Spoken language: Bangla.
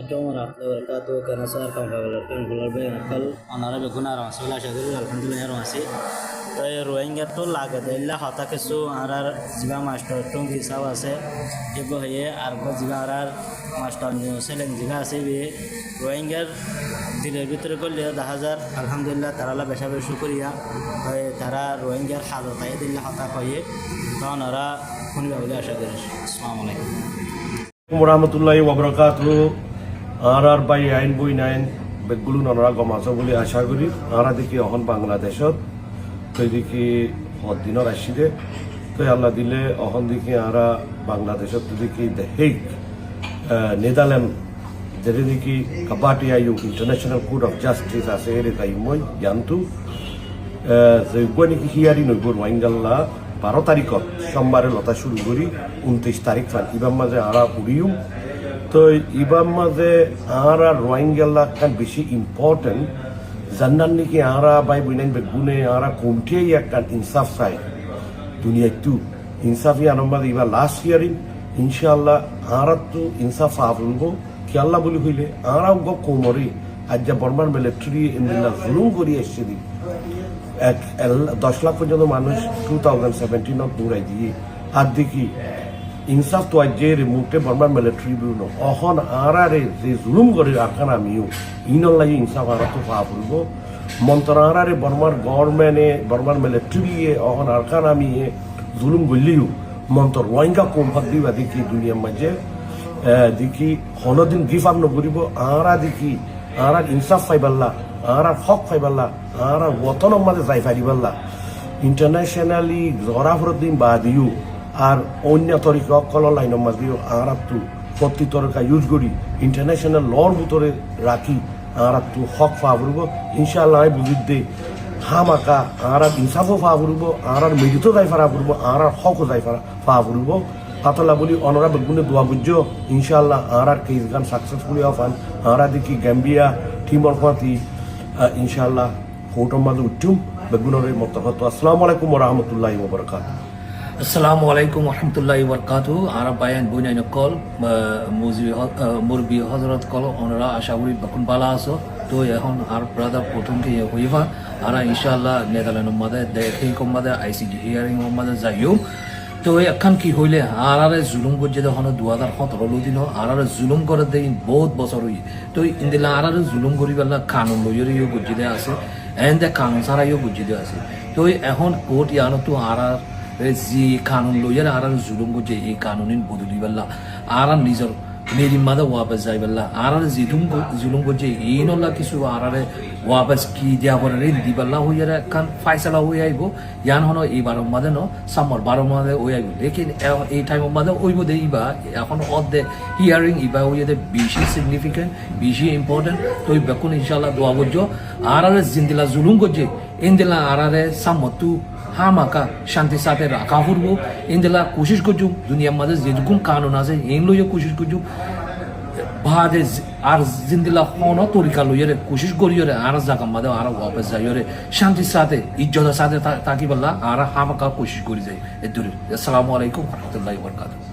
Assalamualaikum warahmatullahi wabarakatuh. Karena saya akan kalau berakal, anak beguna orang sebelah syarikat alhamdulillah orang masih. Tapi ruangnya tu laga deh. Hata kesu arar jiwa master tu kisah wase. Ibu ye argo jiwa arar master new seleng jiwa sih be. Ruangnya দিনের ভিতরে করলে 10,000 আলহামদুলিল্লাহ তারালা বেশা বেশ শুকরিয়া তাই তারা রোহিঙ্গার হাজত তাই দিল্লা হতা হয়ে তখন ওরা শুনিবা বলে আশা করি আসসালামু আলাইকুম রহমতুল্লাহি ওয়া বারাকাতুহু আর বাই আইন বই নাইন বেগুলো নরা গমাছো বলে আশা করি আরা দেখি এখন বাংলাদেশত তো দেখি দিনের আসিলে তো আল্লাহ দিলে এখন দেখি আরা বাংলাদেশত দেখি হেগ নেদারল্যান্ড যেটা দেখি কাবাটি আয়ু ইন্টারন্যাশনাল কোর্ট অফ জাস্টিস আছে এর তাই মই জানতো যে নাকি হিয়ারি নইব রোহিঙ্গাল্লা 12 তারিখত সোমবারে লতা শুরু করি 29 তারিখ ফান ইবাম মাঝে আরা উড়িও তো ইবাম মাঝে আরা রোহিঙ্গাল্লা কান বেশি ইম্পর্টেন্ট জান্নান নাকি আরা বাই বইনাইন বেগুনে আরা কোমটিয়াই একটা ইনসাফ চাই দুনিয়া একটু ইনসাফি আনম্বাদ ইবা লাস্ট হিয়ারিং ইনশাআল্লাহ আরা তো ইনসাফ আবলব কি আল্লাহ বলি হইলে আরাও গ কোমরে আজ যা বর্মার মিলিটারি ইন্দিল্লা জুলুম করি এসছে দি 10 লাখ পর্যন্ত মানুষ 2017 দৌড়াই দিয়ে আর দেখি ইনসাফ তো আজ যে মুখে বর্মার মিলিটারি বিভিন্ন অহন আরারে যে জুলুম করে আরখান আমিও ইনল্লাই ইনসাফ আরা তো পা বলব মন্ত্র আরারে বর্মার গভর্নমেন্টে বর্মার মিলিটারি অহন আরখান আমি জুলুম করলেও মন্ত্র রোহিঙ্গা কম ভাগ দিবা দেখি দুনিয়ার মাঝে দেখি হনদিন গিফাম নকরিব আরা দেখি আরা ইনসাফ পাইবাল্লা আরা হক পাইবাল্লা আরা ওতনের মাঝে যাই পারিবাল্লা ইন্টারন্যাশনালি জরাফরদ্দিন বাদিও আর অন্য তরিকা অকল লাইনের মাঝেও আরা তো প্রতি তরকা ইউজ করি ইন্টারন্যাশনাল লর ভিতরে রাখি আরা তো হক পা পড়ব ইনশাআল্লাহ বুঝিত দে হামাকা আরা ইনসাফও পা পড়ব আর মেডিতো যাই পারা পড়ব আর হকও যাই পা পড়ব পাতলা বলি অনরা বেগুনে দোয়া বুঝছো ইনশাআল্লাহ আর কেস গান সাকসেসফুলি অফান আর দেখি গ্যাম্বিয়া টিমর ফাতি ইনশাআল্লাহ ফোটো মাঝে উঠুম বেগুনের মতহত আসসালামু আলাইকুম ওয়া রাহমাতুল্লাহি ওয়া বারাকাতুহু আসসালামু আলাইকুম ওয়া রাহমাতুল্লাহি ওয়া বারাকাতুহু আর বায়ান বুনাইন কল মুরবি হযরত কল অনরা আশা করি বেগুন বালা আছো তো এখন আর ব্রাদার প্রথম কে হইবা আর ইনশাআল্লাহ নেদারল্যান্ড মাদে দেখি কম মাদে আইসিজি হিয়ারিং মাদে যাইও তো এখন কি হইলে আরারে জুলুম করছে তখন 2017 দিন আরারে জুলুম করে দেই বহুত বছর হই তো ইন্দিলা আরারে জুলুম করি বেলা কানুন লইরিও বুঝিতে আছে এন্ড কানুন ছাড়াইও বুঝিতে আছে তো এখন কোর্ট ইয়ানো তো আরার যে কানুন লইয়ার আরারে জুলুম করছে এই কানুনিন বদলি বেলা আরা নিজের মেরি মাদা ওয়াপস যাই বেলা আরারে জুলুম করছে এই নলা কিছু আরারে ওয়াপস কি দিয়া করে দি বেলা হইয়ার এখন ফাইসলা হই আইব ইয়ান হনো এই 12 মাদে ন সামার 12 মাদে হই আইব লেকিন এই টাইম মাদে ওইব দে ইবা এখন অদে হিয়ারিং ইবা হইয়াতে বেশি সিগনিফিকেন্ট বেশি ইম্পর্টেন্ট তো এই বেকুন ইনশাআল্লাহ দোয়া করছো আরারে জিন্দিলা জুলুম করছে ইন্দিলা আরারে সামতু হামাকা শান্তির সাথে রাখা ফুরবো ইন্দিলা কোশিশ করছো দুনিয়ার মাঝে যেরকম কানুন আছে এই লইয়া কোশিশ করছো বাদে আর জিন্দিলা হন তরিকা লইয়ারে কোশিশ করিয়রে আর জায়গা মাঝে আর ওয়াপস যাইয়রে শান্তির সাথে ইজ্জতের সাথে থাকি বললা আর হামাকা কোশিশ করি যাই এ দূরে আসসালামু আলাইকুম ওয়া রাহমাতুল্লাহি ওয়া বারাকাতুহু